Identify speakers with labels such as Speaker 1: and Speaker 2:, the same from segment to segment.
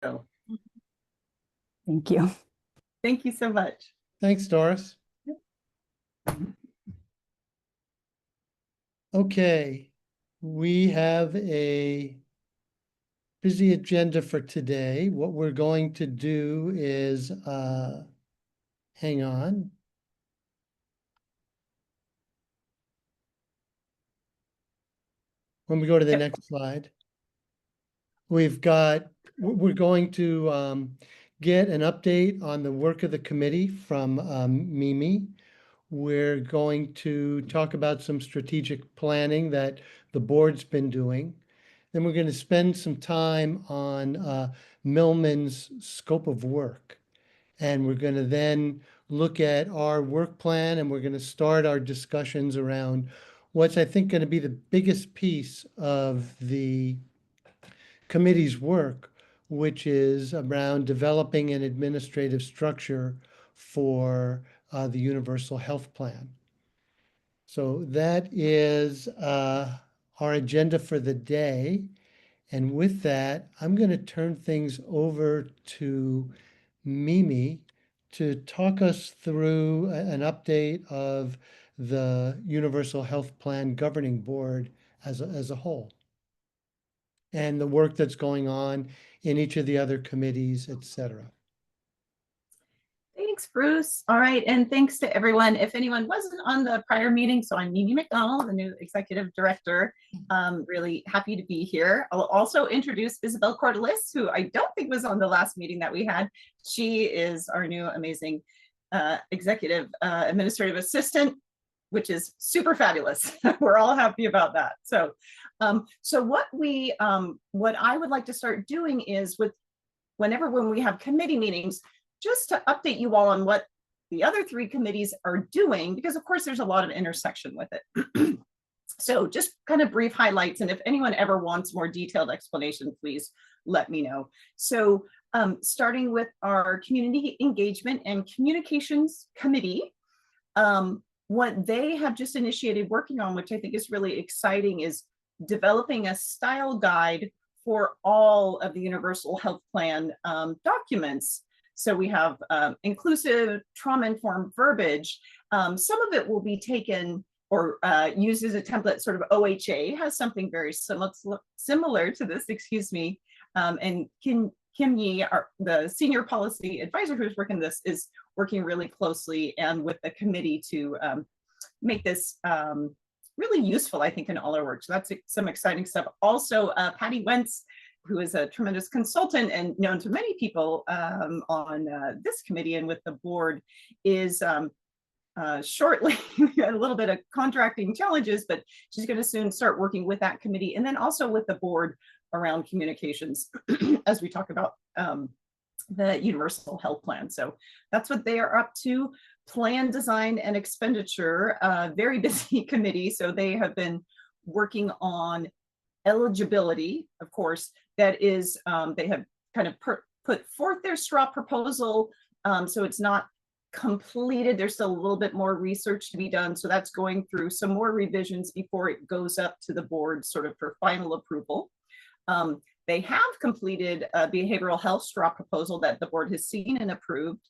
Speaker 1: So
Speaker 2: Thank you.
Speaker 1: thank you so much.
Speaker 3: Thanks, Doris. Okay, we have a busy agenda for today. What we're going to do is, hang on. When we go to the next slide, we're going to get an update on the work of the committee from Mimi. We're going to talk about some strategic planning that the board's been doing. Then we're going to spend some time on Millman's scope of work. And we're going to then look at our work plan, and we're going to start our discussions around what's, I think, going to be the biggest piece of the committee's work, which is around developing an administrative structure for the Universal Health Plan. So that is our agenda for the day. And with that, I'm going to turn things over to Mimi to talk us through an update of the Universal Health Plan Governing Board as a whole, and the work that's going on in each of the other committees, et cetera.
Speaker 1: Thanks, Bruce. All right, and thanks to everyone. If anyone wasn't on the prior meeting, so I'm Mimi McDonald, the new executive director. Really happy to be here. I'll also introduce Isabel Cordelis, who I don't think was on the last meeting that we had. She is our new amazing executive administrative assistant, which is super fabulous. We're all happy about that. So, what I would like to start doing is when we have committee meetings, just to update you all on what the other three committees are doing, because of course there's a lot of intersection with it. So just kind of brief highlights, and if anyone ever wants more detailed explanation, please let me know. So starting with our community engagement and communications committee, what they have just initiated working on, which I think is really exciting, is developing a style guide for all of the Universal Health Plan documents. So we have inclusive, trauma-informed verbiage. Some of it will be taken or used as a template. Sort of OHA has something very similar to this, excuse me. And Kim Yi, the senior policy advisor who's working this, is working really closely and with the committee to make this really useful, I think, in all our work. So that's some exciting stuff. Also, Patty Wentz, who is a tremendous consultant and known to many people on this committee and with the board, is shortly a little bit of contracting challenges, but she's going to soon start working with that committee and then also with the board around communications as we talk about the Universal Health Plan. So that's what they are up to. Plan design and expenditure, very busy committee. So they have been working on eligibility, of course. That is, they have kind of put forth their straw proposal. So it's not completed. There's still a little bit more research to be done. So that's going through some more revisions before it goes up to the board sort of for final approval. They have completed a behavioral health straw proposal that the board has seen and approved.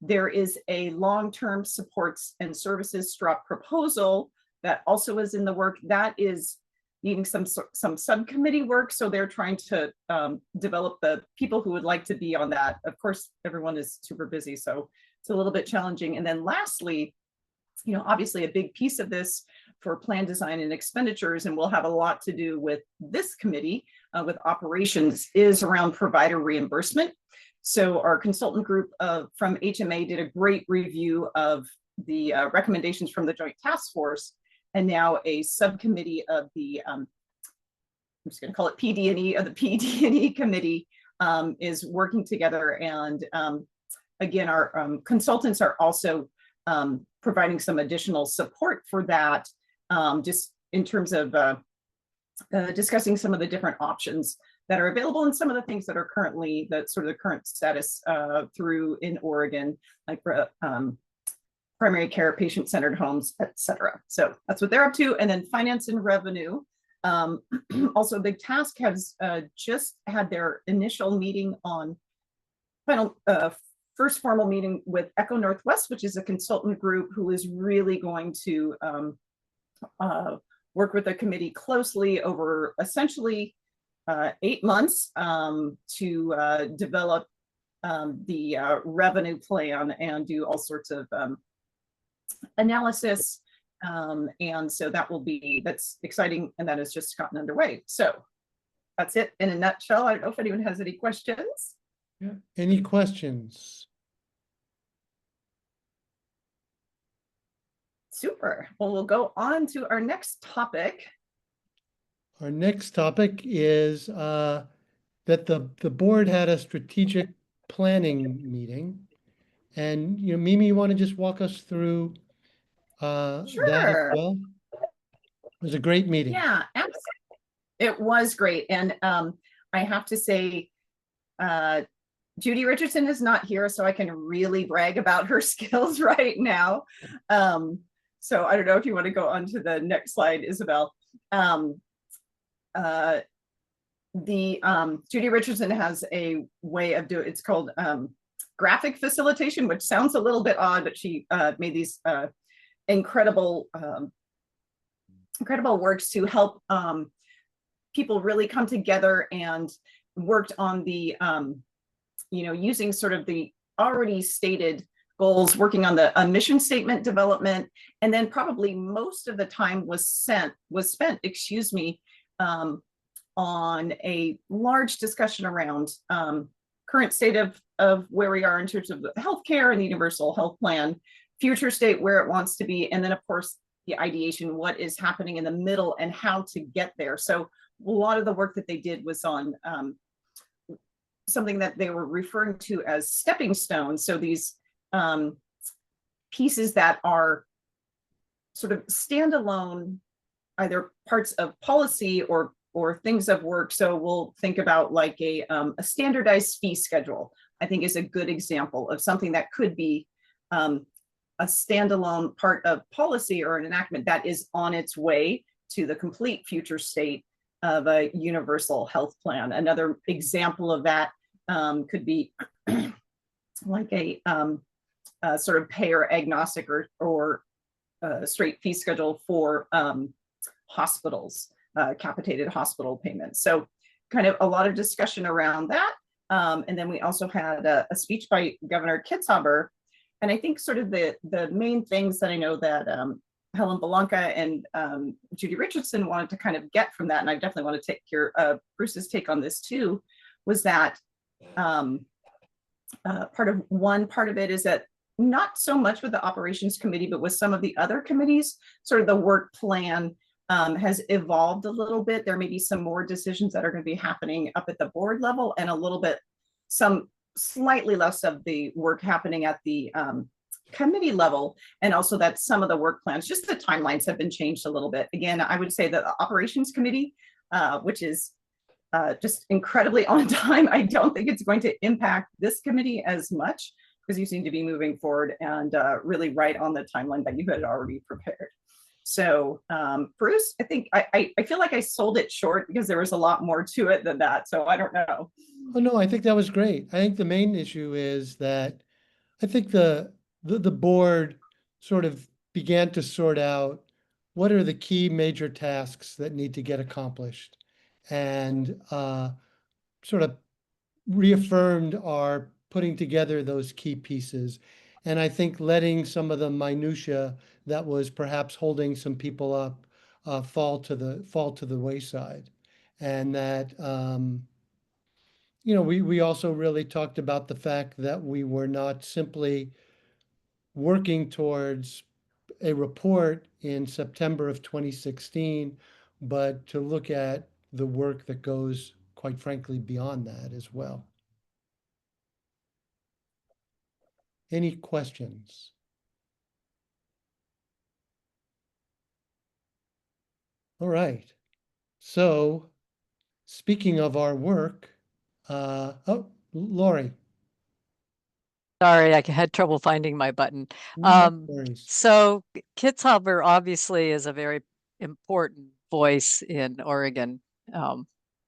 Speaker 1: There is a long-term supports and services straw proposal that also is in the work. That is needing some subcommittee work. So they're trying to develop the people who would like to be on that. Of course, everyone is super busy, so it's a little bit challenging. And then lastly, obviously a big piece of this for plan design and expenditures, and will have a lot to do with this committee, with operations, is around provider reimbursement. So our consultant group from HMA did a great review of the recommendations from the Joint Task Force, and now a subcommittee of the, I'm just going to call it PD&E, of the PD&E committee is working together. And again, our consultants are also providing some additional support for that, just in terms of discussing some of the different options that are available and some of the things that are currently, the current status through in Oregon, like primary care, patient-centered homes, et cetera. So that's what they're up to. And then finance and revenue, Also, Big Task has just had their initial meeting on first formal meeting with Echo Northwest, which is a consultant group who is really going to work with the committee closely over essentially 8 months to develop the revenue plan and do all sorts of analysis. And so that's exciting, and that has just gotten underway. So that's it in a nutshell. I don't know if anyone has any questions.
Speaker 3: Yeah. Any questions?
Speaker 1: Super. Well, we'll go on to our next topic.
Speaker 3: Our next topic is that the board had a strategic planning meeting. And, Mimi, you want to just walk us through that as
Speaker 1: Sure.
Speaker 3: well? It was a great meeting.
Speaker 1: Yeah, absolutely. It was great. And I have to say, Judy Richardson is not here, so I can really brag about her skills right now. So I don't know if you want to go on to the next slide, Isabel. Judy Richardson has a way of doing, it's called graphic facilitation, which sounds a little bit odd, but she made these incredible works to help people really come together, and worked on the using sort of the already stated goals, working on the mission statement development, and then probably most of the time was spent, on a large discussion around current state of where we are in terms of the healthcare and the universal health plan, future state where it wants to be, and then of course the ideation, what is happening in the middle and how to get there. So a lot of the work that they did was on something that they were referring to as stepping stones. So these pieces that are sort of standalone, either parts of policy or things of work. So we'll think about like a standardized fee schedule, I think is a good example of something that could be a standalone part of policy or an enactment that is on its way to the complete future state of a universal health plan. Another example of that could be like a sort of payer agnostic or straight fee schedule for hospitals, capitated hospital payments. So kind of a lot of discussion around that. And then we also had a speech by Governor Kitzhaber. And I think sort of the main things that I know that Helen Belanca and Judy Richardson wanted to kind of get from that, and I definitely want to take Bruce's take on this too, was that part of it is that not so much with the operations committee, but with some of the other committees, sort of the work plan has evolved a little bit. There may be some more decisions that are going to be happening up at the board level, and a little bit, some slightly less of the work happening at the committee level. And also that some of the work plans, just the timelines have been changed a little bit. Again, I would say that the operations committee, which is just incredibly on time, I don't think it's going to impact this committee as much, because you seem to be moving forward and really right on the timeline that you had already prepared. So Bruce, I think I feel like I sold it short because there was a lot more to it than that. So I don't know.
Speaker 3: Oh, no, I think that was great. I think the main issue is that I think the board sort of began to sort out what are the key major tasks that need to get accomplished, and sort of reaffirmed our putting together those key pieces. And I think letting some of the minutia that was perhaps holding some people up fall to the wayside. And that we also really talked about the fact that we were not simply working towards a report in September of 2016, but to look at the work that goes, quite frankly, beyond that as well. Any questions? All right. So speaking of our work, Lori.
Speaker 4: Sorry, I had trouble finding my button.
Speaker 3: No worries.
Speaker 4: So Kitzhaber obviously is a very important voice in Oregon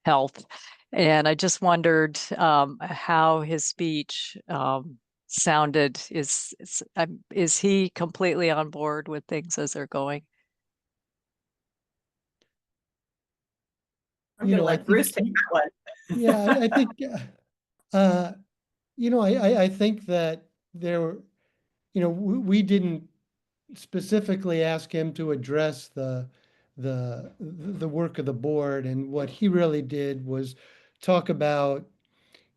Speaker 4: health. And I just wondered how his speech sounded. Is he completely on board with things as they're going?
Speaker 1: I'm
Speaker 3: You
Speaker 1: gonna
Speaker 3: know, I
Speaker 1: let
Speaker 3: think,
Speaker 1: Bruce take that one.
Speaker 3: yeah, I think, you know, I think that there, you know, we didn't specifically ask him to address the work of the board, and what he really did was talk about,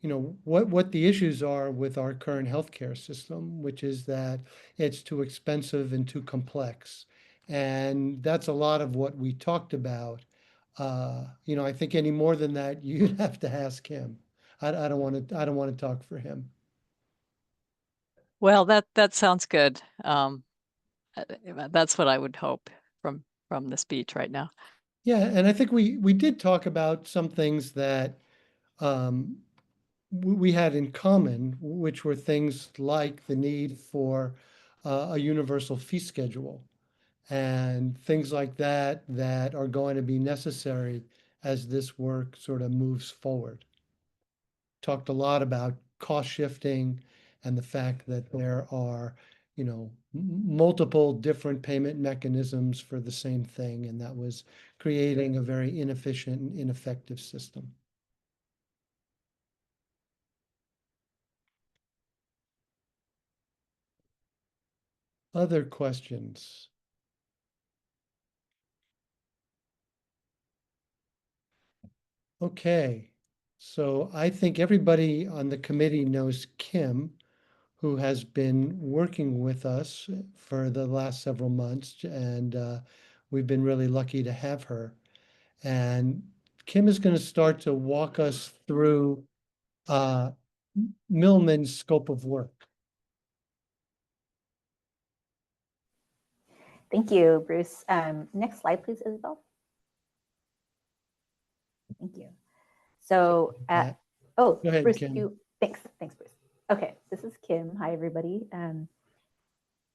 Speaker 3: you know, what the issues are with our current healthcare system, which is that it's too expensive and too complex. And that's a lot of what we talked about. You know, I think any more than that, you'd have to ask him. I don't want to talk for him.
Speaker 4: Well, that sounds good. That's what I would hope from the speech right now.
Speaker 3: Yeah, and I think we did talk about some things that um, we had in common, which were things like the need for a universal fee schedule and things like that that are going to be necessary as this work sort of moves forward. Talked a lot about cost shifting and the fact that there are, you know, multiple different payment mechanisms for the same thing, and that was creating a very inefficient and ineffective system. Other questions? Okay, so I think everybody on the committee knows Kim, who has been working with us for the last several months, and we've been really lucky to have her. And Kim is going to start to walk us through Millman's scope of work.
Speaker 5: Thank you, Bruce. Next slide, please, Isabel. Thank you. So, oh,
Speaker 3: Go ahead,
Speaker 5: Bruce,
Speaker 3: Kim.
Speaker 5: thanks, Bruce. Okay, this is Kim. Hi, everybody.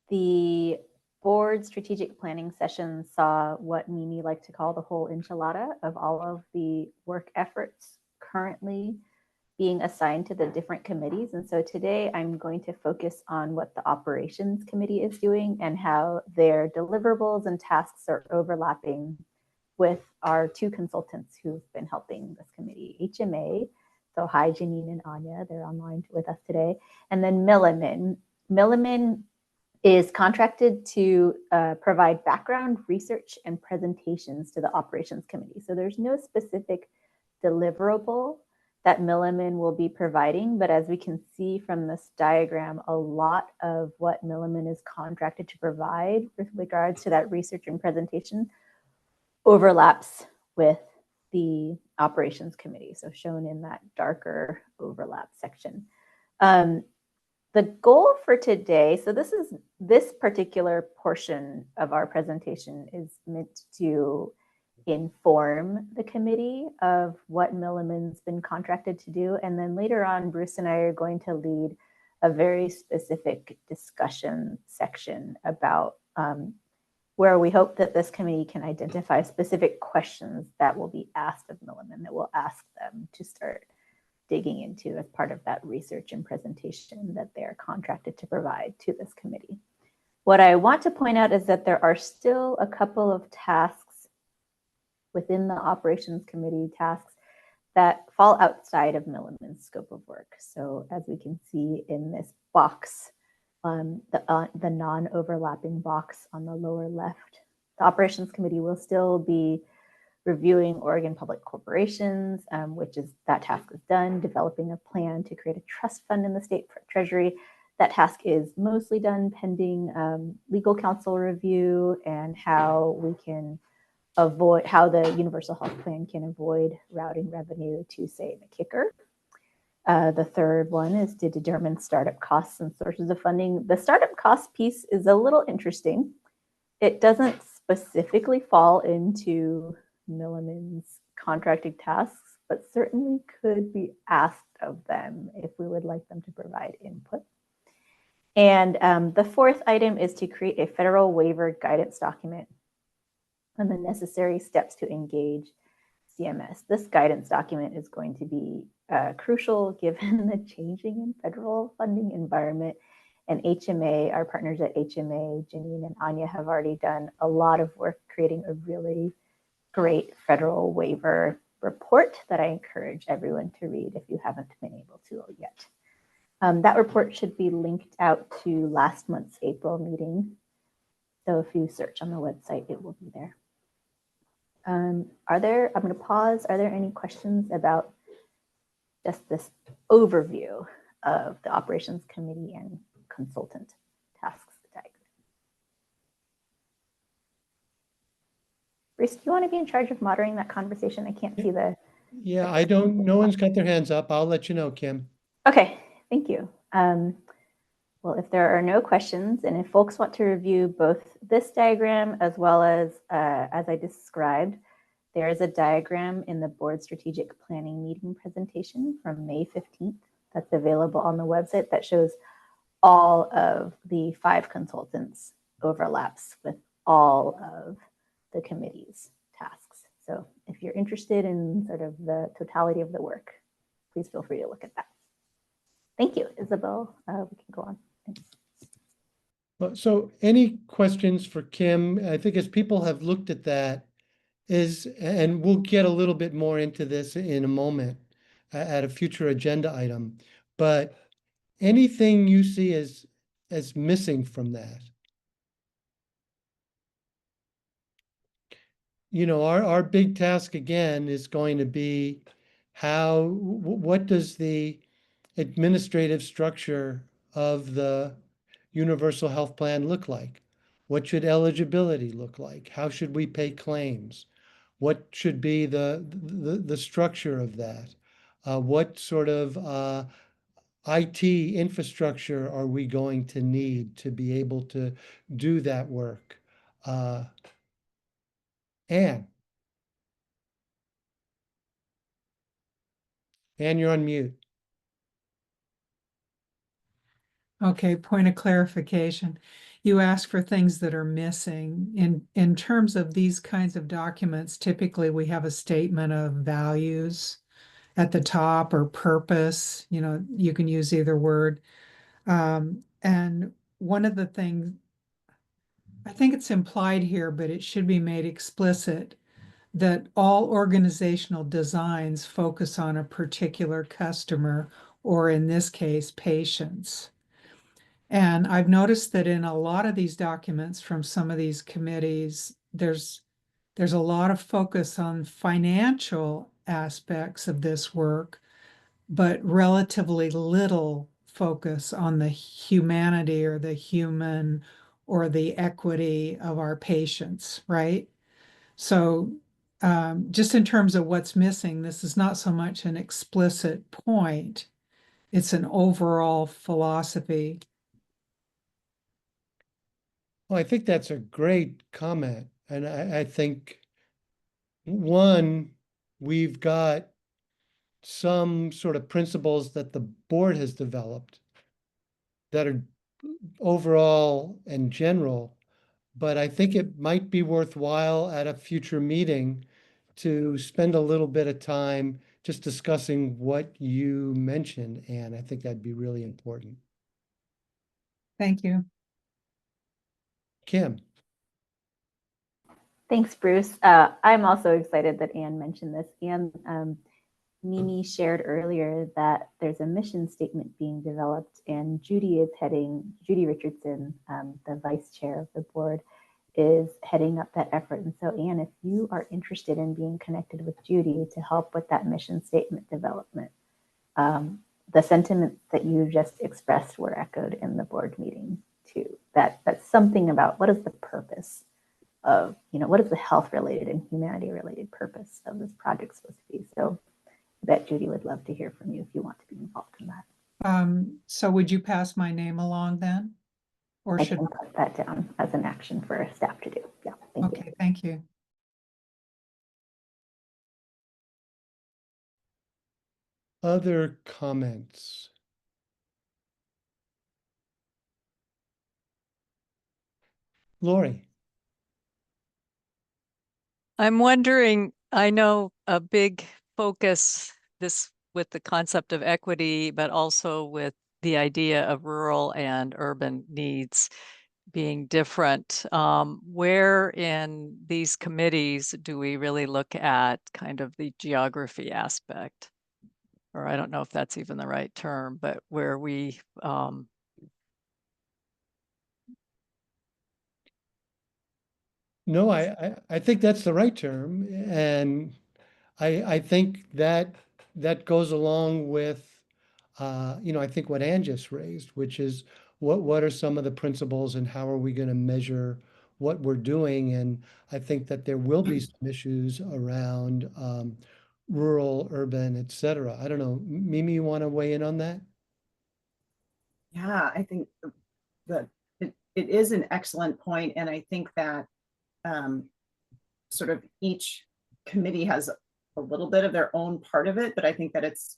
Speaker 5: The board strategic planning session saw what Mimi liked to call the whole enchilada of all of the work efforts currently being assigned to the different committees. And so today I'm going to focus on what the operations committee is doing and how their deliverables and tasks are overlapping with our two consultants who've been helping this committee, HMA. So hi, Janine and Anya, they're online with us today. And then Milliman. Milliman is contracted to provide background research and presentations to the operations committee. So there's no specific deliverable that Milliman will be providing, but as we can see from this diagram, a lot of what Milliman is contracted to provide with regards to that research and presentation overlaps with the operations committee, so shown in that darker overlap section. The goal for today, so this particular portion of our presentation is meant to inform the committee of what Milliman's been contracted to do. And then later on, Bruce and I are going to lead a very specific discussion section about where we hope that this committee can identify specific questions that will be asked of Milliman, that will ask them to start digging into as part of that research and presentation that they're contracted to provide to this committee. What I want to point out is that there are still a couple of tasks within the operations committee tasks that fall outside of Milliman's scope of work. So as we can see in this box, the non-overlapping box on the lower left, the operations committee will still be reviewing Oregon public corporations, which is that task is done, developing a plan to create a trust fund in the state treasury. That task is mostly done pending legal counsel review and how we can avoid, how the universal health plan can avoid routing revenue to, say, the kicker. The third one is to determine startup costs and sources of funding. The startup cost piece is a little interesting. It doesn't specifically fall into Milliman's contracting tasks, but certainly could be asked of them if we would like them to provide input. And the fourth item is to create a federal waiver guidance document and the necessary steps to engage CMS. This guidance document is going to be crucial given the changing in federal funding environment. And HMA, our partners at HMA, Janine and Anya, have already done a lot of work creating a really great federal waiver report that I encourage everyone to read if you haven't been able to yet. That report should be linked out to last month's April meeting. So if you search on the website, it will be there. I'm going to pause. Are there any questions about just this overview of the operations committee and consultant tasks diagram? Bruce, do you want to be in charge of moderating that conversation? I can't see the.
Speaker 3: Yeah, I don't, no one's got their hands up. I'll let you know, Kim.
Speaker 5: Okay, thank you. Well, if there are no questions, and if folks want to review both this diagram as well as I described, there is a diagram in the board strategic planning meeting presentation from May 15th that's available on the website that shows all of the 5 consultants overlaps with all of the committee's tasks. So if you're interested in sort of the totality of the work, please feel free to look at that. Thank you, Isabel. We can go on. Thanks.
Speaker 3: Well, so any questions for Kim? I think as people have looked at that and we'll get a little bit more into this in a moment at a future agenda item, but anything you see as missing from that? You know, our big task again is going to be what does the administrative structure of the universal health plan look like? What should eligibility look like? How should we pay claims? What should be the structure of that? What sort of IT infrastructure are we going to need to be able to do that work? Anne, you're on mute.
Speaker 6: Okay, point of clarification. You ask for things that are missing. In terms of these kinds of documents, typically we have a statement of values at the top or purpose. You know, you can use either word. And one of the things, I think it's implied here, but it should be made explicit, that all organizational designs focus on a particular customer, or in this case, patients. And I've noticed that in a lot of these documents from some of these committees, there's a lot of focus on financial aspects of this work, but relatively little focus on the humanity or the human or the equity of our patients, right? So just in terms of what's missing, this is not so much an explicit point, it's an overall philosophy.
Speaker 3: Well, I think that's a great comment. And I think, one, we've got some sort of principles that the board has developed that are overall and general, but I think it might be worthwhile at a future meeting to spend a little bit of time just discussing what you mentioned, and I think that'd be really important.
Speaker 6: Thank you.
Speaker 3: Kim.
Speaker 5: Thanks, Bruce. I'm also excited that Anne mentioned this. Anne, Mimi shared earlier that there's a mission statement being developed, and Judy Richardson, the vice chair of the board, is heading up that effort. And so, Anne, if you are interested in being connected with Judy to help with that mission statement development, the sentiments that you just expressed were echoed in the board meeting too. That's something about what is the purpose of, what is the health related and humanity related purpose of this project supposed to be? So I bet Judy would love to hear from you if you want to be involved in that.
Speaker 6: So would you pass my name along then? Or
Speaker 5: I
Speaker 6: should
Speaker 5: can put that down as an action for staff to do. Yeah, thank you.
Speaker 6: Okay, thank you.
Speaker 3: Other comments? Lori.
Speaker 4: I'm wondering, I know a big focus this with the concept of equity, but also with the idea of rural and urban needs being different. Where in these committees do we really look at kind of the geography aspect? Or I don't know if that's even the right term, but where we
Speaker 3: No, I think that's the right term, and I think that that goes along with, I think what Ann just raised, which is what are some of the principles and how are we going to measure what we're doing? And I think that there will be some issues around rural, urban, et cetera. I don't know. Mimi, you want to weigh in on that?
Speaker 1: Yeah, I think that it is an excellent point, and I think that um, sort of each committee has a little bit of their own part of it, but I think that it's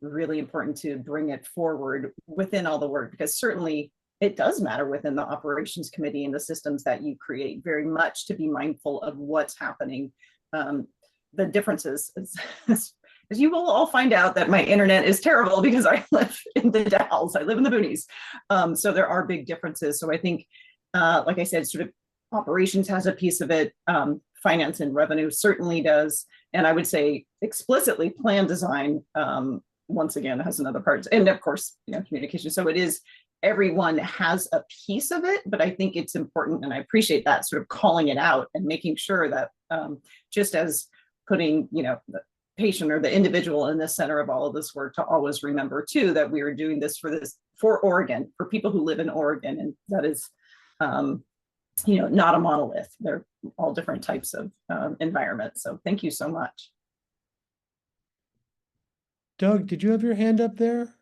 Speaker 1: really important to bring it forward within all the work, because certainly it does matter within the operations committee and the systems that you create very much to be mindful of what's happening. The differences, as you will all find out, that my internet is terrible because I live in the Dalles, I live in the boonies. So there are big differences. So I think, like I said, sort of operations has a piece of it. Finance and revenue certainly does. And I would say explicitly plan design, once again, has another part. And of course, communication. So it is, everyone has a piece of it, but I think it's important, and I appreciate that sort of calling it out and making sure that just as putting, the patient or the individual in the center of all of this work, to always remember too, that we are doing this for Oregon, for people who live in Oregon. And that is, not a monolith. They're all different types of environments. So thank you so much.
Speaker 3: Doug, did you have your hand up there?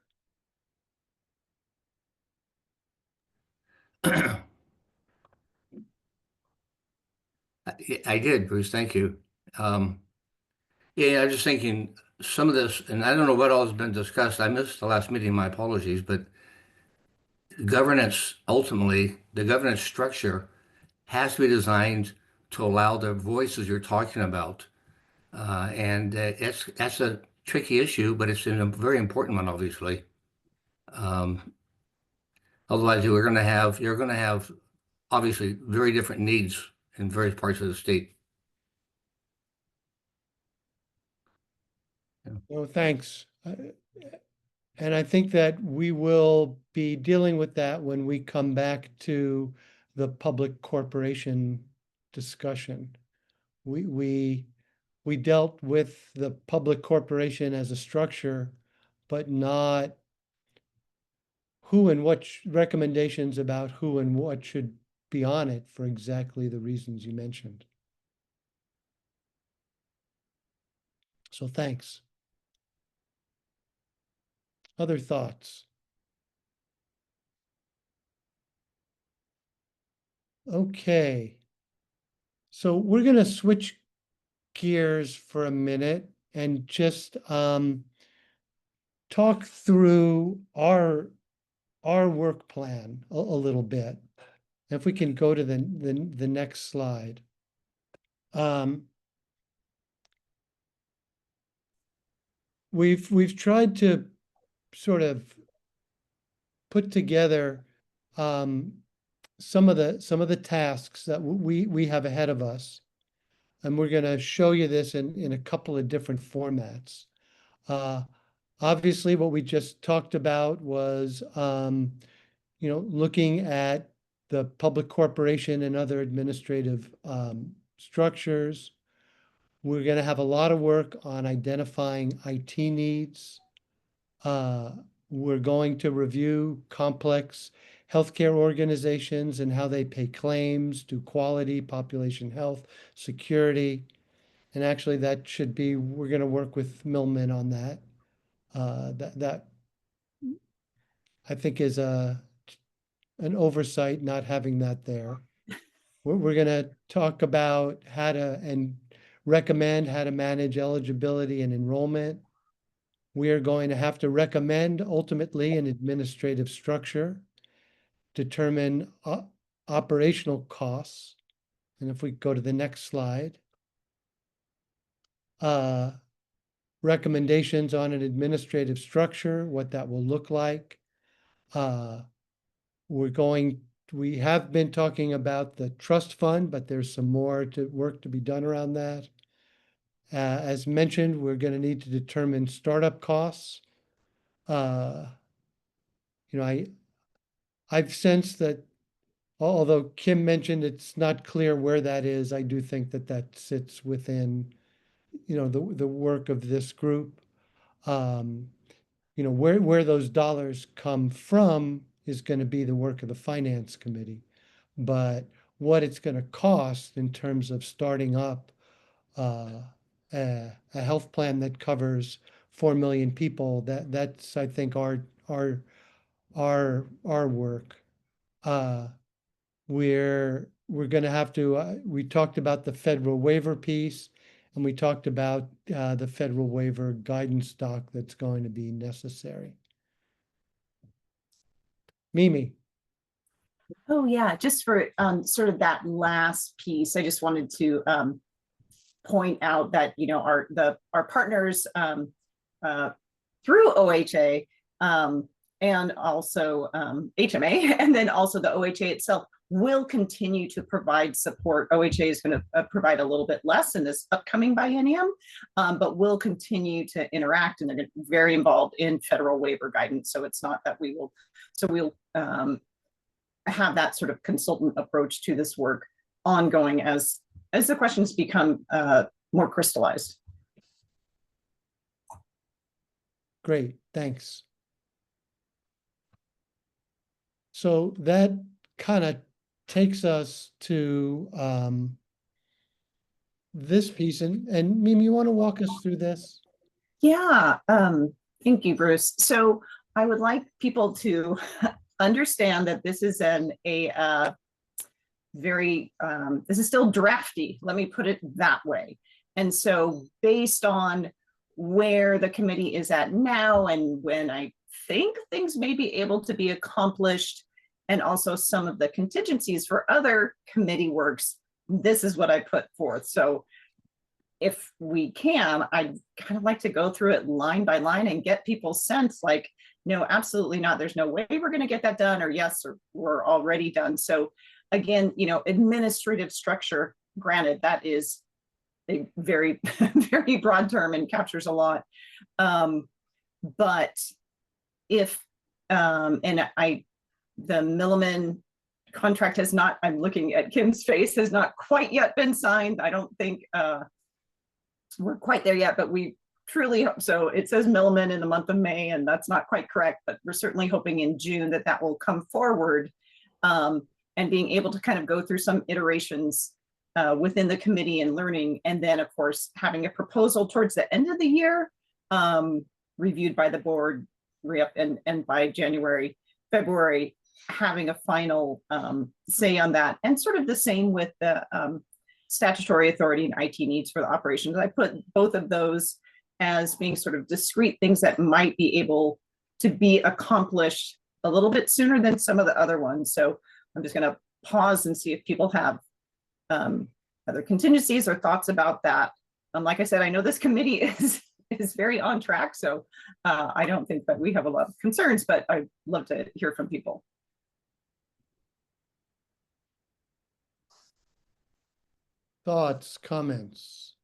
Speaker 7: I did, Bruce. Thank you. Yeah, I was just thinking some of this, and I don't know what all has been discussed. I missed the last meeting, my apologies, but governance, ultimately, the governance structure has to be designed to allow the voices you're talking about. And that's a tricky issue, but it's a very important one, obviously. Otherwise, you're going to have obviously very different needs in various parts of the state.
Speaker 3: No, thanks. And I think that we will be dealing with that when we come back to the public corporation discussion. We dealt with the public corporation as a structure, but not who and what recommendations about who and what should be on it for exactly the reasons you mentioned. So thanks. Other thoughts? Okay. So we're going to switch gears for a minute and just talk through our work plan a little bit. If we can go to the next slide. We've tried to sort of put together some of the tasks that we have ahead of us, and we're going to show you this in a couple of different formats. Obviously, what we just talked about was looking at the public corporation and other administrative structures. We're going to have a lot of work on identifying IT needs. We're going to review complex healthcare organizations and how they pay claims, do quality, population health, security. And actually we're going to work with Millman on that. That I think is an oversight not having that there. We're going to talk about and recommend how to manage eligibility and enrollment. We are going to have to recommend ultimately an administrative structure, determine operational costs. And if we go to the next slide, uh, recommendations on an administrative structure, what that will look like. We have been talking about the trust fund, but there's some more work to be done around that. As mentioned, we're going to need to determine startup costs. I've sensed that, although Kim mentioned it's not clear where that is, I do think that that sits within, the work of this group. Where those dollars come from is going to be the work of the finance committee. But what it's going to cost in terms of starting up a health plan that covers 4 million people, that's I think our work. We're going to have to. We talked about the federal waiver piece, and we talked about the federal waiver guidance doc that's going to be necessary. Mimi.
Speaker 1: Oh, yeah, just for sort of that last piece, I just wanted to point out that, our partners through OHA and also HMA, and then also the OHA itself will continue to provide support. OHA is going to provide a little bit less in this upcoming biennium, but will continue to interact, and they're very involved in federal waiver guidance. So it's not that we'll have that sort of consultant approach to this work ongoing as the questions become more crystallized.
Speaker 3: Great, thanks. So that kind of takes us to this piece, and Mimi, you want to walk us through this?
Speaker 1: Yeah, thank you, Bruce. So I would like people to understand that this is this is still drafty, let me put it that way. And so based on where the committee is at now and when I think things may be able to be accomplished, and also some of the contingencies for other committee works, this is what I put forth. So if we can, I'd kind of like to go through it line by line and get people's sense, like, no, absolutely not. There's no way we're going to get that done, or yes, or we're already done. So again, administrative structure, granted, that is a very, very broad term and captures a lot. But if, the Milliman contract has not, I'm looking at Kim's face, has not quite yet been signed. I don't think we're quite there yet, but we truly hope so. It says Milliman in the month of May, and that's not quite correct, but we're certainly hoping in June that will come forward, and being able to kind of go through some iterations within the committee and learning, and then of course having a proposal towards the end of the year, reviewed by the board, and by January, February, having a final say on that. And sort of the same with the statutory authority and IT needs for the operations. I put both of those as being sort of discrete things that might be able to be accomplished a little bit sooner than some of the other ones. So I'm just going to pause and see if people have other contingencies or thoughts about that. Like I said, I know this committee is very on track, so I don't think that we have a lot of concerns, but I'd love to hear from people.
Speaker 3: Thoughts, comments?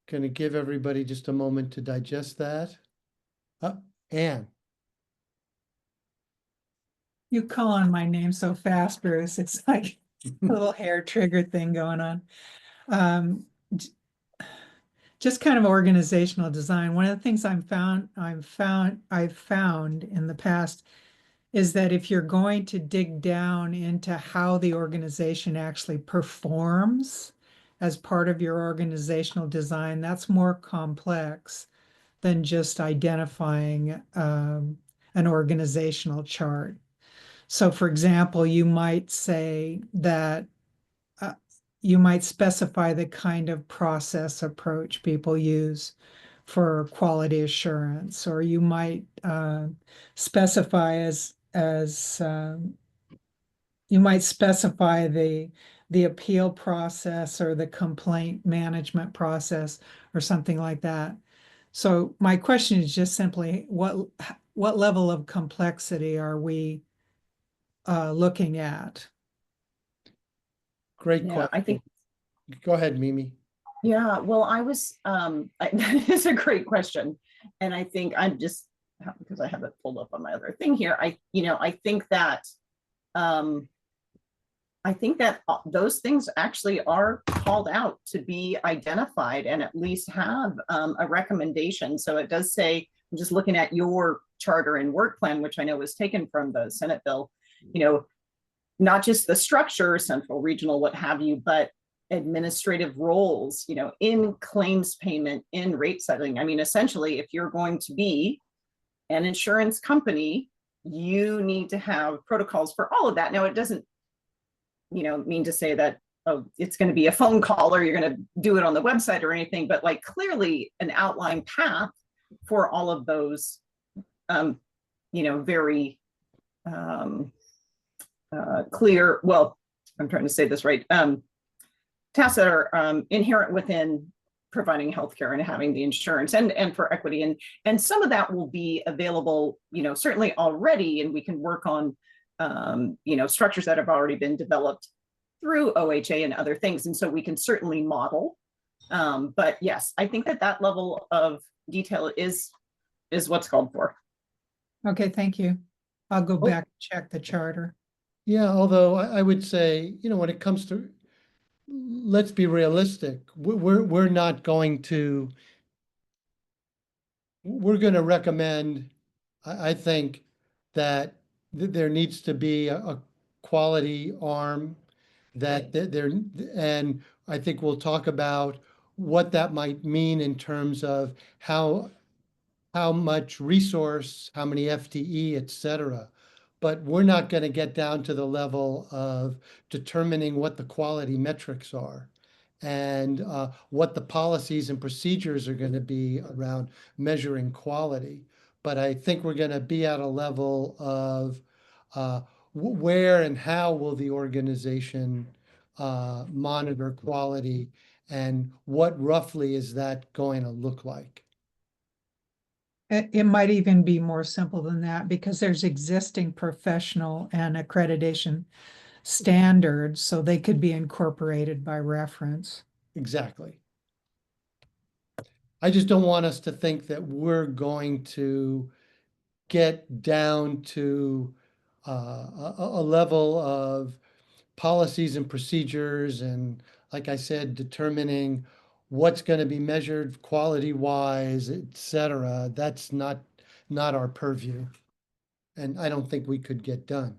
Speaker 3: Going to give everybody just a moment to digest that. Anne.
Speaker 6: You call on my name so fast, Bruce. It's like a little hair trigger thing going on. Just kind of organizational design. One of the things I've found in the past is that if you're going to dig down into how the organization actually performs as part of your organizational design, that's more complex than just identifying an organizational chart. So for example, you might say that you might specify the kind of process approach people use for quality assurance, or you might specify as you might specify the appeal process or the complaint management process or something like that. So my question is just simply, what level of complexity are we looking at?
Speaker 3: Great
Speaker 1: Yeah, I think,
Speaker 3: question. Go ahead, Mimi.
Speaker 1: yeah, well, that is a great question. And I think I'm just, because I have it pulled up on my other thing here, I think that those things actually are called out to be identified and at least have a recommendation. So it does say, I'm just looking at your charter and work plan, which I know was taken from the Senate bill, not just the structure, central, regional, what have you, but administrative roles, in claims payment, in rate settling. I mean, essentially, if you're going to be an insurance company, you need to have protocols for all of that. Now, it doesn't mean to say that, oh, it's going to be a phone call or you're going to do it on the website or anything, but like clearly an outline path for all of those, very clear, well, I'm trying to say this right, tasks that are inherent within providing healthcare and having the insurance and for equity. And some of that will be available, certainly already, and we can work on structures that have already been developed through OHA and other things. And so we can certainly model. But yes, I think that level of detail is what's called for.
Speaker 6: Okay, thank you. I'll go back and check the charter.
Speaker 3: Yeah, although I would say, when it comes to, let's be realistic. We're not going to, we're going to recommend, I think, that there needs to be a quality arm that there, and I think we'll talk about what that might mean in terms of how much resource, how many FTE, et cetera. But we're not going to get down to the level of determining what the quality metrics are and what the policies and procedures are going to be around measuring quality. But I think we're going to be at a level of where and how will the organization monitor quality, and what roughly is that going to look like?
Speaker 6: It might even be more simple than that because there's existing professional and accreditation standards, so they could be incorporated by reference.
Speaker 3: Exactly. I just don't want us to think that we're going to get down to a level of policies and procedures and, like I said, determining what's going to be measured quality wise, et cetera. That's not our purview. And I don't think we could get done.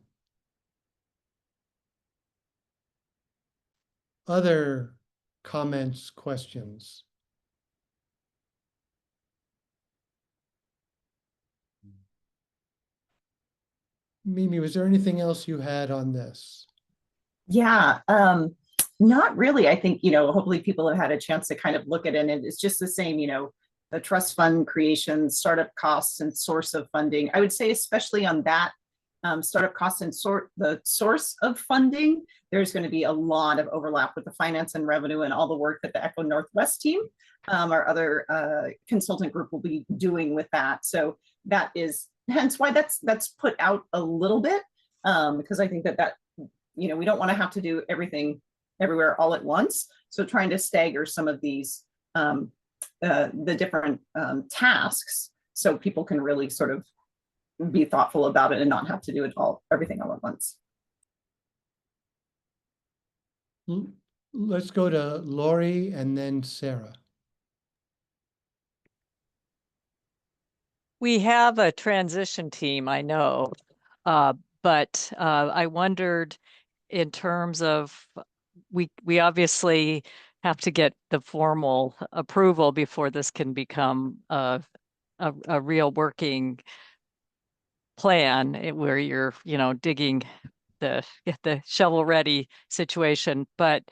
Speaker 3: Other comments, questions? Mimi, was there anything else you had on this?
Speaker 1: Yeah, not really. I think, hopefully people have had a chance to kind of look at it, and it's just the same, the trust fund creation, startup costs and source of funding. I would say, especially on that startup costs and the source of funding, there's going to be a lot of overlap with the finance and revenue and all the work that the Echo Northwest team, our other consultant group, will be doing with that. So that is hence why that's put out a little bit, because I think that we don't want to have to do everything everywhere all at once. So trying to stagger some of these the different tasks so people can really sort of be thoughtful about it and not have to do everything all at once.
Speaker 3: Let's go to Lori and then Sarah.
Speaker 4: We have a transition team, I know, but I wondered in terms of, we obviously have to get the formal approval before this can become a real working plan where you're, digging the shovel ready situation. But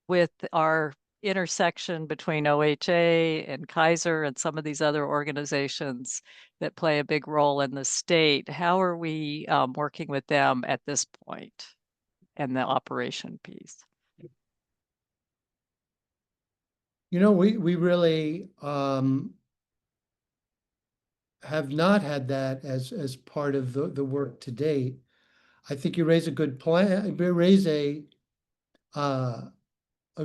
Speaker 4: with our intersection between OHA and Kaiser and some of these other organizations that play a big role in the state. How are we working with them at this point and the operation piece?
Speaker 3: You know, we really have not had that as part of the work to date. I think you raise a good plan, you raise a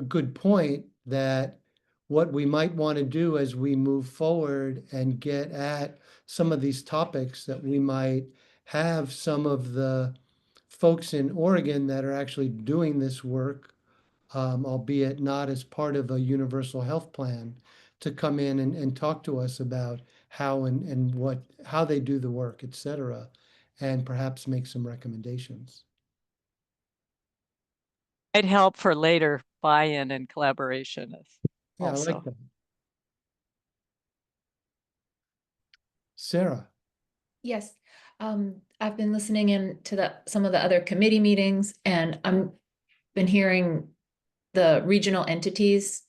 Speaker 3: good point that what we might want to do as we move forward and get at some of these topics, that we might have some of the folks in Oregon that are actually doing this work, albeit not as part of a universal health plan, to come in and talk to us about how and how they do the work, et cetera, and perhaps make some recommendations.
Speaker 4: Might help for later buy-in and collaboration.
Speaker 3: Yeah, I
Speaker 4: Also.
Speaker 3: like that. Sarah.
Speaker 8: Yes, I've been listening in to some of the other committee meetings, and I'm been hearing the regional entities,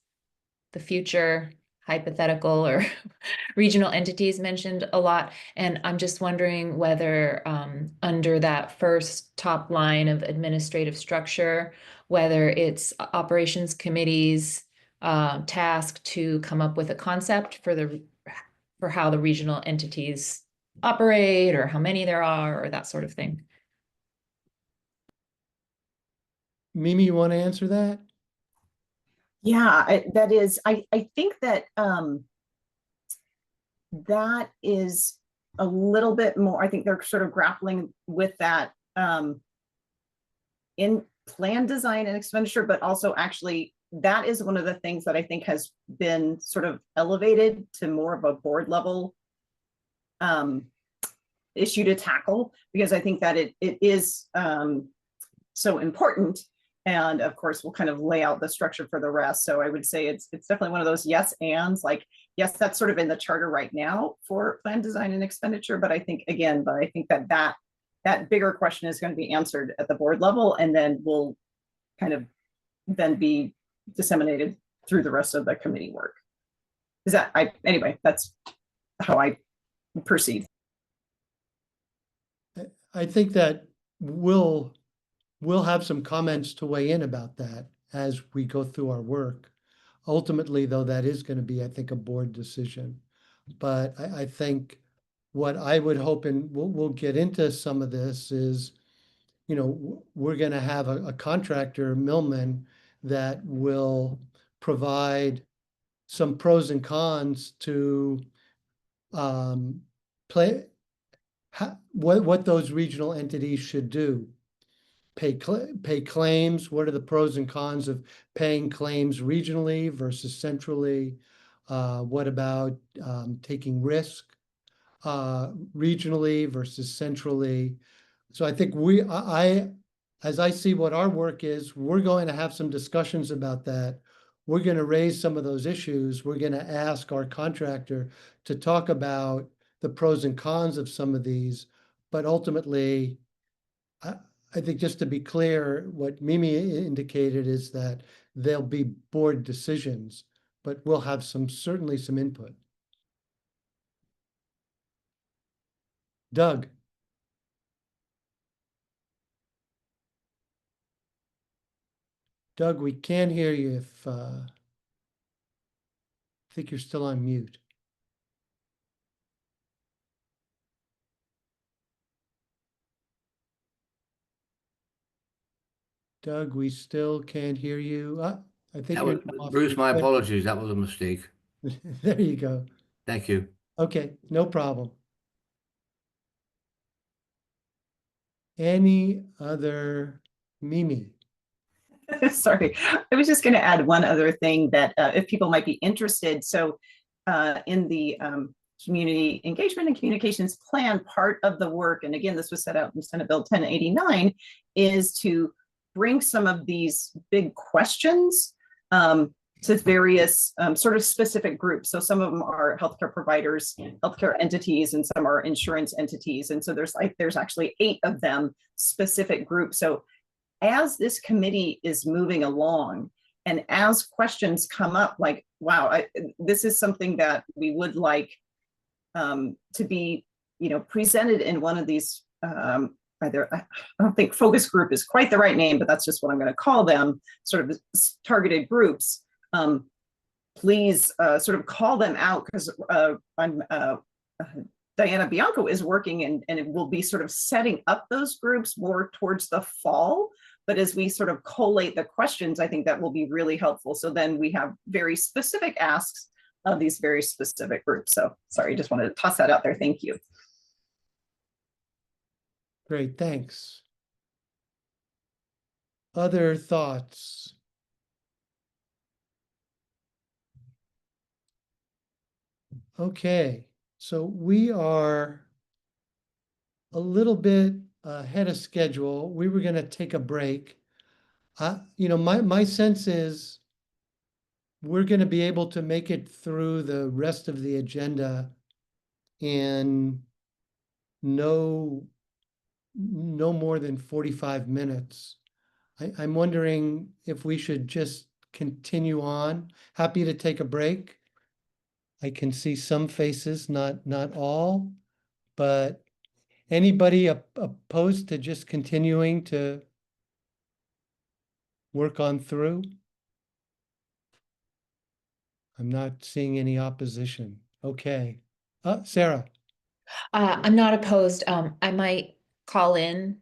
Speaker 8: the future hypothetical or regional entities mentioned a lot. And I'm just wondering whether under that first top line of administrative structure, whether it's operations committee's task to come up with a concept for how the regional entities operate, or how many there are, or that sort of thing.
Speaker 3: Mimi, you want to answer that?
Speaker 1: Yeah, I think that that is a little bit more, I think they're sort of grappling with that in plan design and expenditure, but also actually that is one of the things that I think has been sort of elevated to more of a board level issue to tackle, because I think that it is so important. And of course, we'll kind of lay out the structure for the rest. So I would say it's definitely one of those yes ands, like, yes, that's sort of in the charter right now for plan design and expenditure. But I think, again, that bigger question is going to be answered at the board level, and then will kind of then be disseminated through the rest of the committee work. Anyway, that's how I perceive.
Speaker 3: I think that we'll have some comments to weigh in about that as we go through our work. Ultimately, though, that is going to be, I think, a board decision. But I think what I would hope, and we'll get into some of this, is, we're going to have a contractor, Millman, that will provide some pros and cons to what those regional entities should do. Pay claims. What are the pros and cons of paying claims regionally versus centrally? What about taking risk regionally versus centrally? So I think as I see what our work is, we're going to have some discussions about that. We're going to raise some of those issues. We're going to ask our contractor to talk about the pros and cons of some of these. But ultimately, I think, just to be clear, what Mimi indicated is that there'll be board decisions, but we'll have certainly some input. Doug. Doug, we can't hear you if I think you're still on mute. Doug, we still can't hear you. I think you're off.
Speaker 7: Bruce, my apologies. That was a mistake.
Speaker 3: There you go.
Speaker 7: Thank you.
Speaker 3: Okay, no problem. Any other, Mimi?
Speaker 1: Sorry, I was just going to add one other thing that if people might be interested. So in the community engagement and communications plan, part of the work, and again, this was set out in Senate Bill 1089, is to bring some of these big questions to various sort of specific groups. So some of them are healthcare providers, healthcare entities, and some are insurance entities. And so there's actually 8 of them, specific groups. So as this committee is moving along And as questions come up, like, wow, this is something that we would like to be, presented in one of these, either, I don't think focus group is quite the right name, but that's just what I'm going to call them, sort of targeted groups. Please sort of call them out, because Diana Bianco is working and it will be sort of setting up those groups more towards the fall. But as we sort of collate the questions, I think that will be really helpful. So then we have very specific asks of these very specific groups. So sorry, just wanted to toss that out there. Thank you.
Speaker 3: Great, thanks. Other thoughts? Okay, so we are a little bit ahead of schedule. We were going to take a break. My sense is we're going to be able to make it through the rest of the agenda in no more than 45 minutes. I'm wondering if we should just continue on. Happy to take a break. I can see some faces, not all, but anybody opposed to just continuing to work on through? I'm not seeing any opposition. Okay. Sarah.
Speaker 8: I'm not opposed. I might call in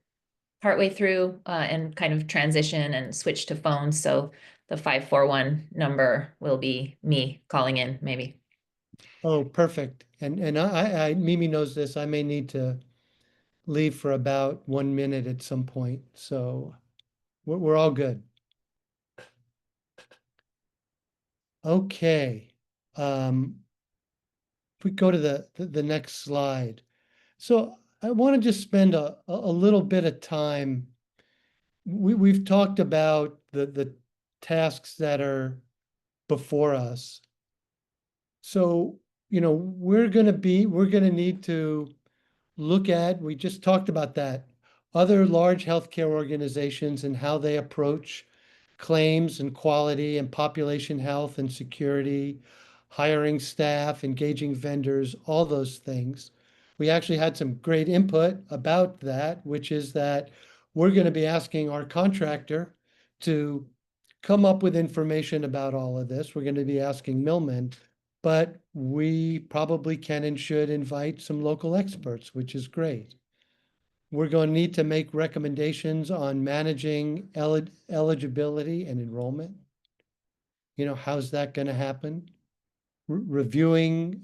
Speaker 8: partway through and kind of transition and switch to phone. So the 541 number will be me calling in, maybe.
Speaker 3: Oh, perfect. And Mimi knows this. I may need to leave for about 1 minute at some point. So we're all good. Okay. If we go to the next slide. So I want to just spend a little bit of time. We've talked about the tasks that are before us. So, we're going to need to look at, we just talked about that, other large healthcare organizations and how they approach claims and quality and population health and security, hiring staff, engaging vendors, all those things. We actually had some great input about that, which is that we're going to be asking our contractor to come up with information about all of this. We're going to be asking Millman, but we probably can and should invite some local experts, which is great. We're going to need to make recommendations on managing eligibility and enrollment. How's that going to happen? Reviewing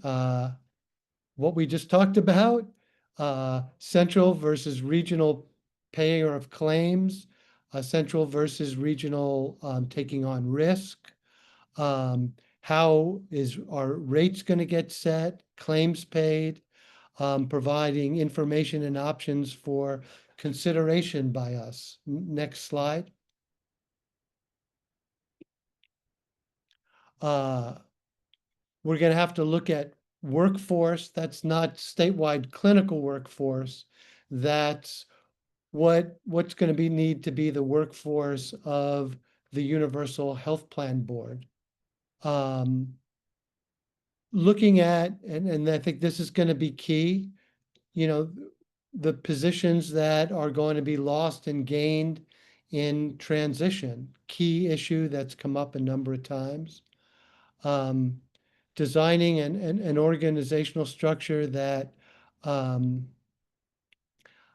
Speaker 3: what we just talked about, central versus regional payer of claims, central versus regional taking on risk. How is our rates going to get set, claims paid, providing information and options for consideration by us. Next slide. We're going to have to look at workforce. That's not statewide clinical workforce. That's what's going to need to be the workforce of the Universal Health Plan Board. Looking at, and I think this is going to be key, the positions that are going to be lost and gained in transition, key issue that's come up a number of times. Designing an organizational structure that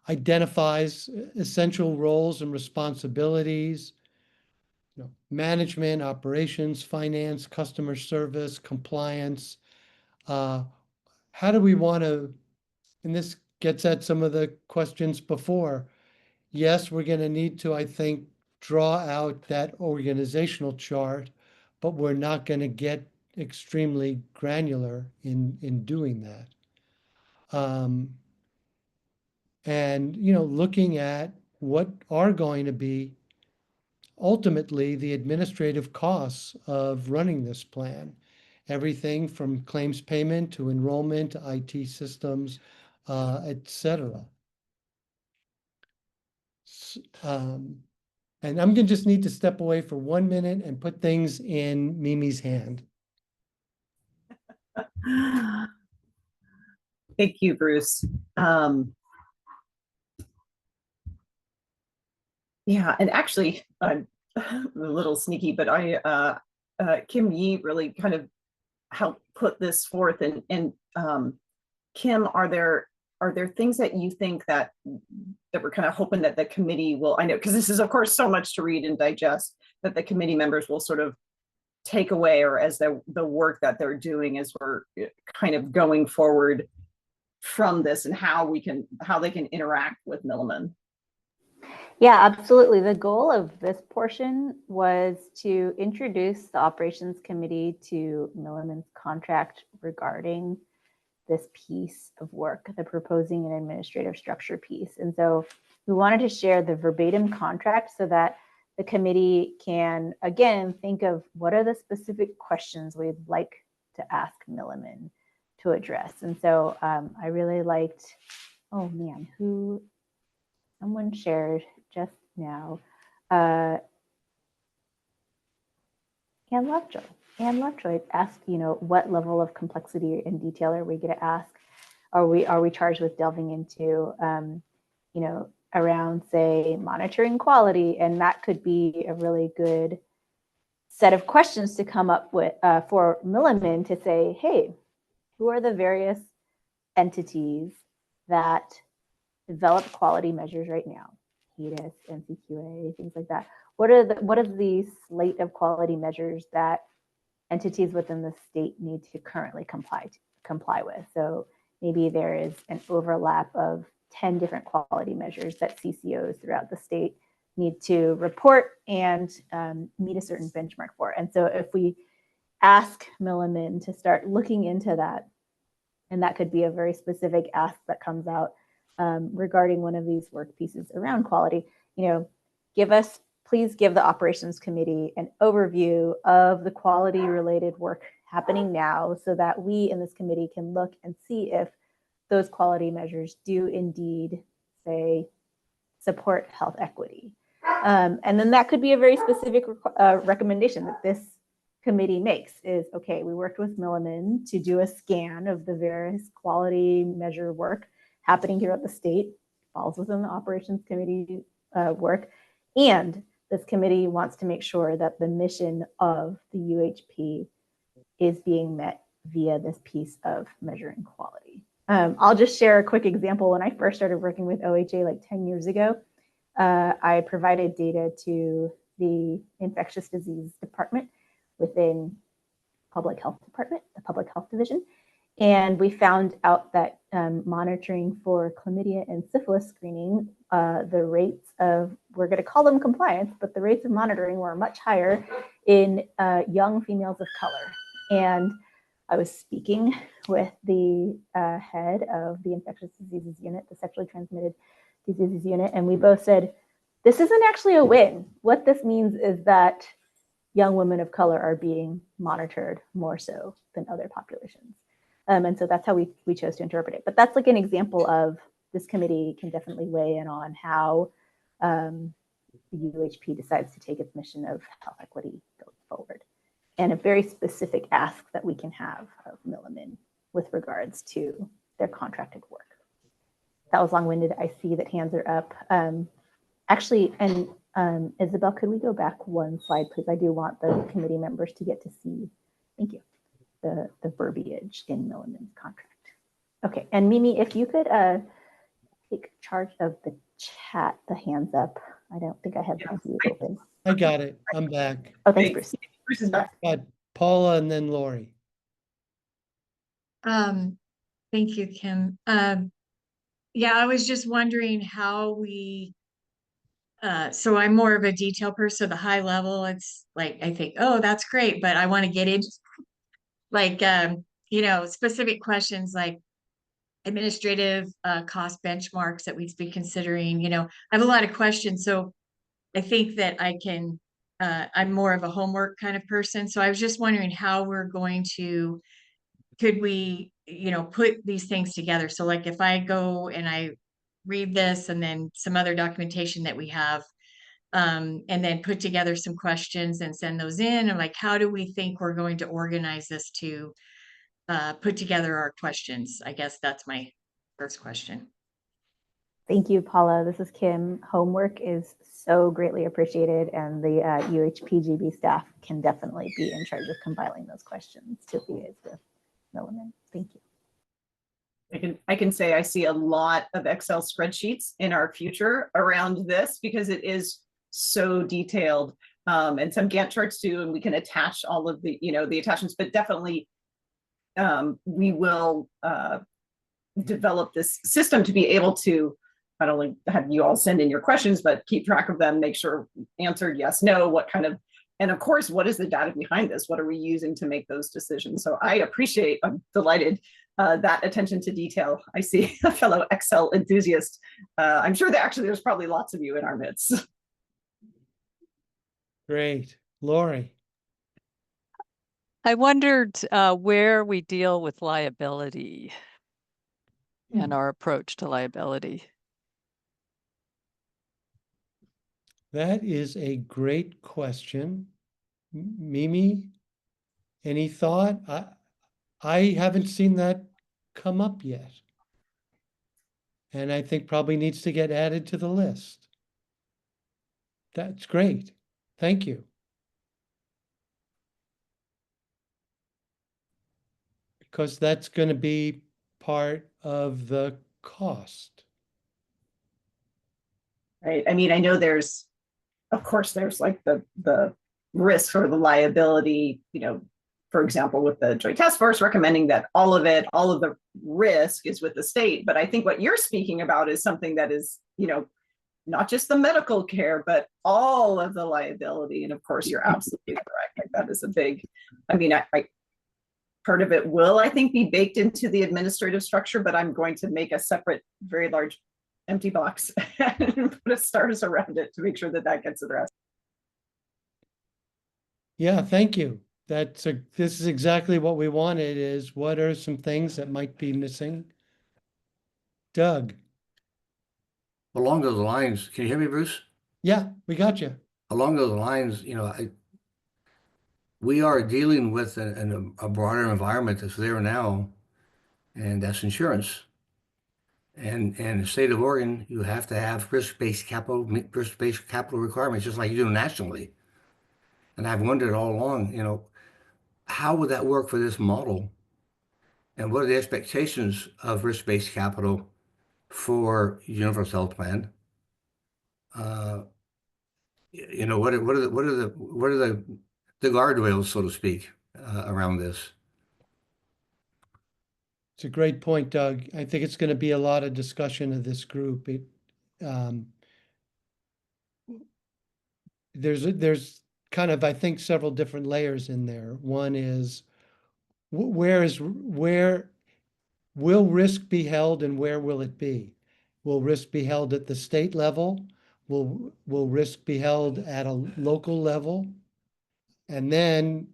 Speaker 3: identifies essential roles and responsibilities, management, operations, finance, customer service, compliance. How do we want to, and this gets at some of the questions before. Yes, we're going to need to, I think, draw out that organizational chart, but we're not going to get extremely granular in doing that. And, looking at what are going to be ultimately the administrative costs of running this plan. Everything from claims payment to enrollment, to IT systems, et cetera. And I'm gonna just need to step away for 1 minute and put things in Mimi's hand.
Speaker 1: Thank you, Bruce. Yeah, and actually, I'm a little sneaky, but Kim Yi really kind of helped put this forth. And Kim, are there things that you think that we're kind of hoping that the committee will, I know, because this is of course so much to read and digest, that the committee members will sort of take away, or as the work that they're doing as we're kind of going forward from this, and how they can interact with Milliman?
Speaker 5: Yeah, absolutely. The goal of this portion was to introduce the operations committee to Milliman's contract regarding this piece of work, the proposing and administrative structure piece. And so we wanted to share the verbatim contract so that the committee can, again, think of what are the specific questions we'd like to ask Milliman to address. And so I really liked, oh man, someone shared just now, Anne Lovejoy asked, what level of complexity and detail are we going to ask? Are we charged with delving into, around, say, monitoring quality? And that could be a really good set of questions to come up with for Milliman to say, hey, who are the various entities that develop quality measures right now? HEDIS, NCQA, things like that. What are the slate of quality measures that entities within the state need to currently comply with? So maybe there is an overlap of 10 different quality measures that CCOs throughout the state need to report and meet a certain benchmark for. And so if we ask Milliman to start looking into that, and that could be a very specific ask that comes out regarding one of these work pieces around quality, please give the operations committee an overview of the quality related work happening now, so that we in this committee can look and see if those quality measures do indeed, say, support health equity. And then that could be a very specific recommendation that this committee makes is, okay, we worked with Milliman to do a scan of the various quality measure work happening here at the state, falls within the operations committee work, and this committee wants to make sure that the mission of the UHP is being met via this piece of measuring quality. I'll just share a quick example. When I first started working with OHA like 10 years ago, I provided data to the infectious disease department within public health department, the public health division. And we found out that monitoring for chlamydia and syphilis screening, the rates of, we're going to call them compliance, but the rates of monitoring were much higher in young females of color. And I was speaking with the head of the infectious diseases unit, the sexually transmitted diseases unit, and we both said, this isn't actually a win. What this means is that young women of color are being monitored more so than other populations. And so that's how we chose to interpret it. But that's like an example of this committee can definitely weigh in on how the UHP decides to take its mission of health equity going forward. And a very specific ask that we can have of Milliman with regards to their contracted work. That was long-winded. I see that hands are up. Actually, and Isabel, could we go back one slide, please? I do want the committee members to get to see, thank you, the verbiage in Milliman's contract. Okay, and Mimi, if you could take charge of the chat, the hands up. I don't think I have the view open.
Speaker 3: I got it. I'm back.
Speaker 5: Oh, thanks, Bruce.
Speaker 1: Bruce is back.
Speaker 3: Got Paula and then Lori.
Speaker 9: Thank you, Kim. Yeah, I was just wondering how we, so I'm more of a detail person, the high level, it's like, I think, oh, that's great, but I want to get into like, specific questions like administrative cost benchmarks that we'd be considering, I have a lot of questions. So I think that I'm more of a homework kind of person. So I was just wondering how we're going to, could we, put these things together? So like if I go and I read this and then some other documentation that we have, and then put together some questions and send those in. And like, how do we think we're going to organize this to put together our questions? I guess that's my first question.
Speaker 5: Thank you, Paula. This is Kim. Homework is so greatly appreciated, and the UHPGB staff can definitely be in charge of compiling those questions to liaise with Milliman. Thank you.
Speaker 1: I can say I see a lot of Excel spreadsheets in our future around this because it is so detailed, and some Gantt charts too, and we can attach all of the, the attachments, but definitely we will develop this system to be able to not only have you all send in your questions, but keep track of them, make sure answered yes, no, what kind of, and of course, what is the data behind this? What are we using to make those decisions? So I'm delighted that attention to detail. I see a fellow Excel enthusiast. I'm sure that actually there's probably lots of you in our midst.
Speaker 3: Great. Lori.
Speaker 4: I wondered where we deal with liability and our approach to liability.
Speaker 3: That is a great question. Mimi, any thought? I haven't seen that come up yet. And I think probably needs to get added to the list. That's great. Thank you. Because that's going to be part of the cost.
Speaker 1: Right. I mean, I know there's, of course, there's like the risk or the liability, for example, with the Joint Task Force recommending that all of the risk is with the state. But I think what you're speaking about is something that is, not just the medical care, but all of the liability. And of course, you're absolutely correct. Like that is a big, I mean, I part of it will, I think, be baked into the administrative structure, but I'm going to make a separate, very large empty box and put a stars around it to make sure that that gets addressed.
Speaker 3: Yeah, thank you. This is exactly what we wanted, is what are some things that might be missing? Doug.
Speaker 7: Along those lines, can you hear me, Bruce?
Speaker 3: Yeah, we got you.
Speaker 7: Along those lines, we are dealing with a broader environment that's there now, and that's insurance. And in the state of Oregon, you have to have risk-based capital requirements, just like you do nationally. And I've wondered all along, how would that work for this model? And what are the expectations of risk-based capital for universal health plan? What are the guardrails, so to speak, around this?
Speaker 3: It's a great point, Doug. I think it's going to be a lot of discussion of this group. There's kind of, I think, several different layers in there. One is where will risk be held and where will it be? Will risk be held at the state level? Will risk be held at a local level? And then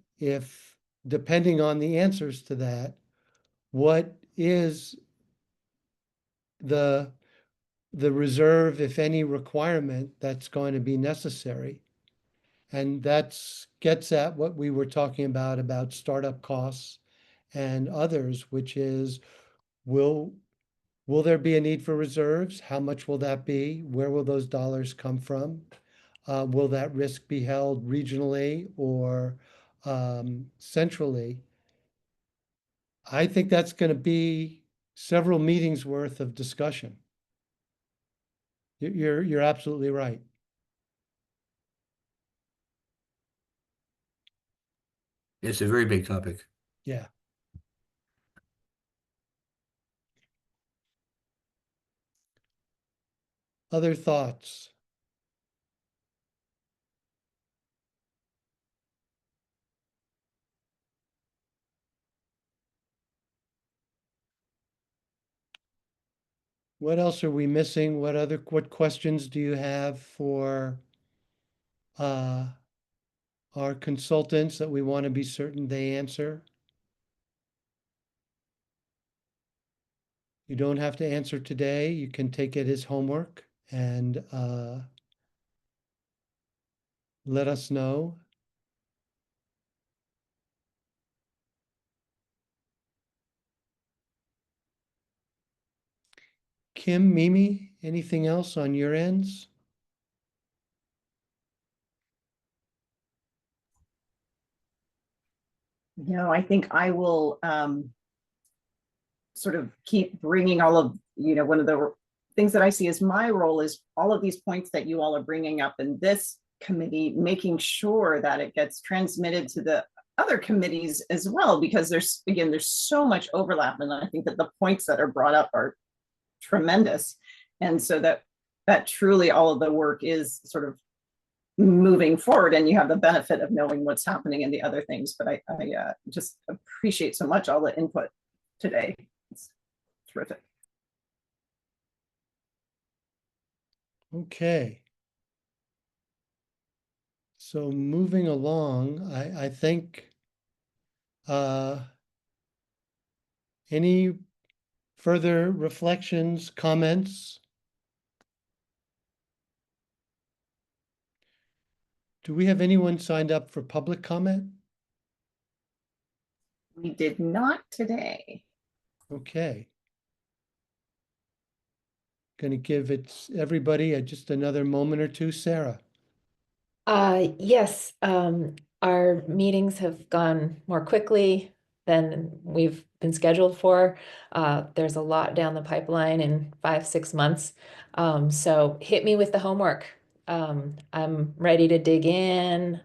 Speaker 3: depending on the answers to that, what is the reserve, if any, requirement that's going to be necessary? And that gets at what we were talking about startup costs and others, which is, will there be a need for reserves? How much will that be? Where will those dollars come from? Will that risk be held regionally or centrally? I think that's going to be several meetings worth of discussion. You're absolutely right.
Speaker 7: It's a very big topic.
Speaker 3: Yeah. Other thoughts? What else are we missing? What questions do you have for our consultants that we want to be certain they answer? You don't have to answer today. You can take it as homework and let us know. Kim, Mimi, anything else on your ends?
Speaker 1: No, I think I will sort of keep bringing all of, one of the things that I see as my role is all of these points that you all are bringing up in this committee, making sure that it gets transmitted to the other committees as well, because there's so much overlap. And I think that the points that are brought up are tremendous. And so that truly all of the work is sort of moving forward, and you have the benefit of knowing what's happening in the other things. But I just appreciate so much all the input today. It's terrific.
Speaker 3: Okay. So moving along, I think any further reflections, comments? Do we have anyone signed up for public comment?
Speaker 1: We did not today.
Speaker 3: Okay. Going to give everybody just another moment or two. Sarah.
Speaker 8: Yes, our meetings have gone more quickly than we've been scheduled for. There's a lot down the pipeline in 5-6 months. So hit me with the homework. I'm ready to dig in.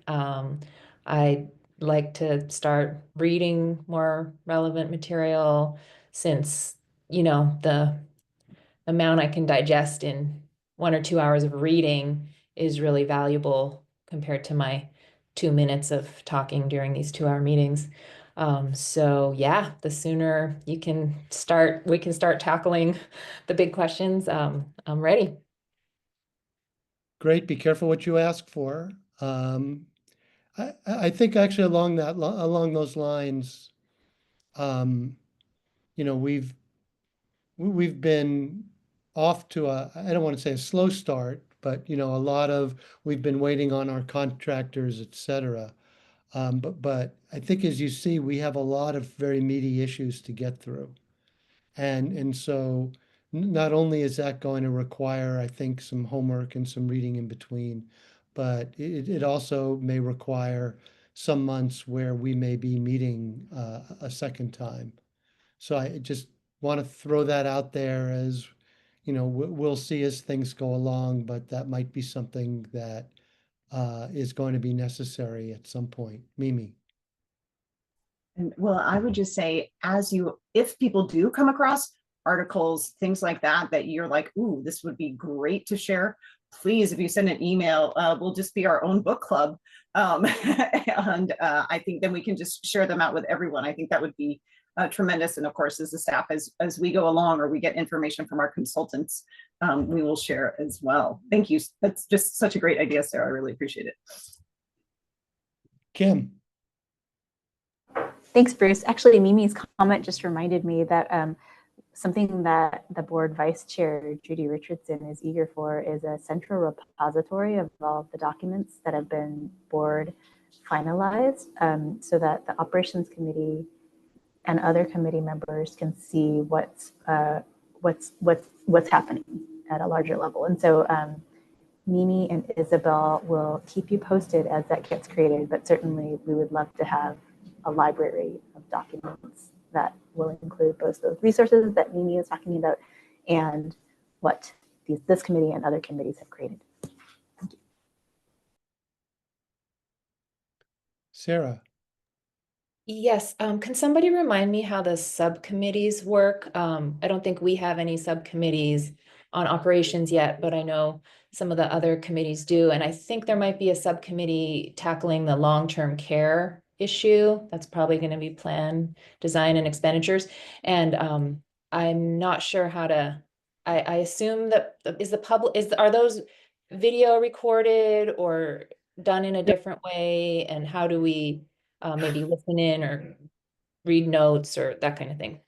Speaker 8: I'd like to start reading more relevant material since, the amount I can digest in 1 or 2 hours of reading is really valuable compared to my 2 minutes of talking during these 2-hour meetings. So yeah, the sooner we can start tackling the big questions. I'm ready.
Speaker 3: Great. Be careful what you ask for. I think actually along those lines, we've been off to I don't want to say a slow start, but we've been waiting on our contractors, et cetera. But I think, as you see, we have a lot of very meaty issues to get through. And so not only is that going to require, I think, some homework and some reading in between, but it also may require some months where we may be meeting a second time. So I just want to throw that out there as, we'll see as things go along, but that might be something that is going to be necessary at some point. Mimi.
Speaker 1: And well, I would just say, if people do come across articles, things like that, that you're like, ooh, this would be great to share, please, if you send an email, we'll just be our own book club. And I think then we can just share them out with everyone. I think that would be tremendous. And of course, as a staff, as we go along or we get information from our consultants, we will share as well. Thank you. That's just such a great idea, Sarah. I really appreciate it.
Speaker 3: Kim.
Speaker 5: Thanks, Bruce. Actually, Mimi's comment just reminded me that something that the board vice chair, Judy Richardson, is eager for is a central repository of all of the documents that have been board finalized, so that the operations committee and other committee members can see what's happening at a larger level. And so Mimi and Isabel will keep you posted as that gets created, but certainly we would love to have a library of documents that will include both those resources that Mimi is talking about and what this committee and other committees have created. Thank you.
Speaker 3: Sarah.
Speaker 8: Yes, can somebody remind me how the subcommittees work? I don't think we have any subcommittees on operations yet, but I know some of the other committees do. And I think there might be a subcommittee tackling the long-term care issue. That's probably going to be plan, design, and expenditures. And I'm not sure how to, I assume that are those video recorded or done in a different way? And how do we maybe listen in or read notes or that kind of thing?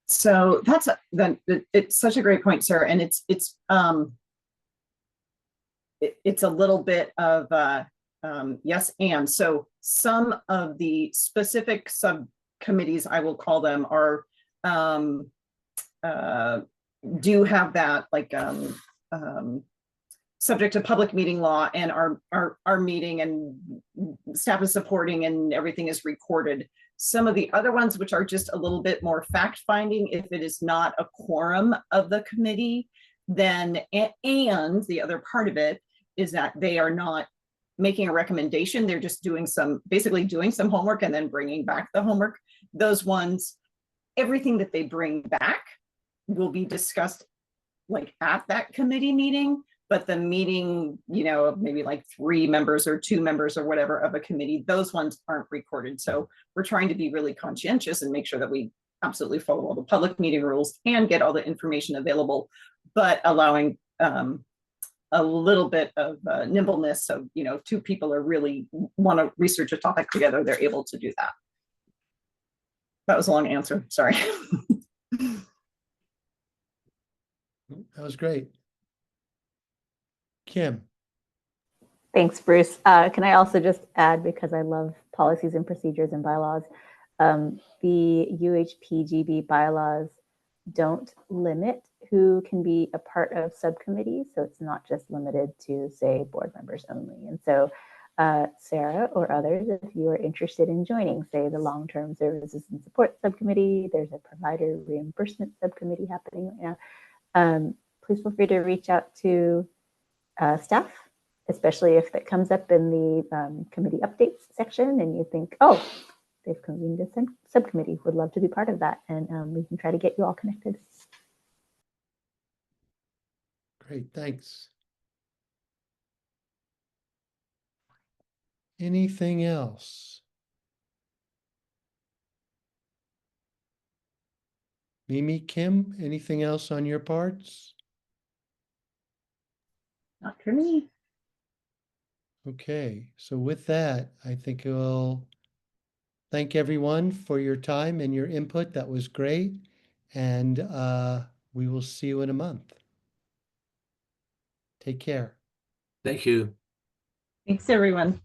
Speaker 1: So it's such a great point, Sarah. And it's a little bit of Yes, and so some of the specific subcommittees, I will call them, are do have that like subject to public meeting law, and our meeting and staff is supporting and everything is recorded. Some of the other ones, which are just a little bit more fact finding, if it is not a quorum of the committee, then, and the other part of it is that they are not making a recommendation. They're just doing basically doing some homework and then bringing back the homework. Those ones, everything that they bring back will be discussed like at that committee meeting, but the meeting, you know, maybe like 3 members or 2 members or whatever of a committee, those ones aren't recorded. So we're trying to be really conscientious and make sure that we absolutely follow all the public meeting rules and get all the information available, but allowing a little bit of nimbleness. So, you know, 2 people are really want to research a topic together, they're able to do that. That was a long answer, sorry.
Speaker 3: That was great. Kim.
Speaker 5: Thanks, Bruce. Can I also just add, because I love policies and procedures and bylaws, the UHPGB bylaws don't limit who can be a part of subcommittees. So it's not just limited to, say, board members only. And so Sarah or others, if you are interested in joining, say, the long-term services and support subcommittee, there's a provider reimbursement subcommittee happening right now, please feel free to reach out to staff, especially if it comes up in the committee updates section and you think, oh, they've convened a subcommittee, would love to be part of that. And we can try to get you all connected.
Speaker 3: Great, thanks. Anything else? Mimi, Kim, anything else on your parts?
Speaker 1: Not for me.
Speaker 3: Okay, so with that, I think we'll thank everyone for your time and your input. That was great. And we will see you in a month. Take care.
Speaker 7: Thank you.
Speaker 1: Thanks, everyone.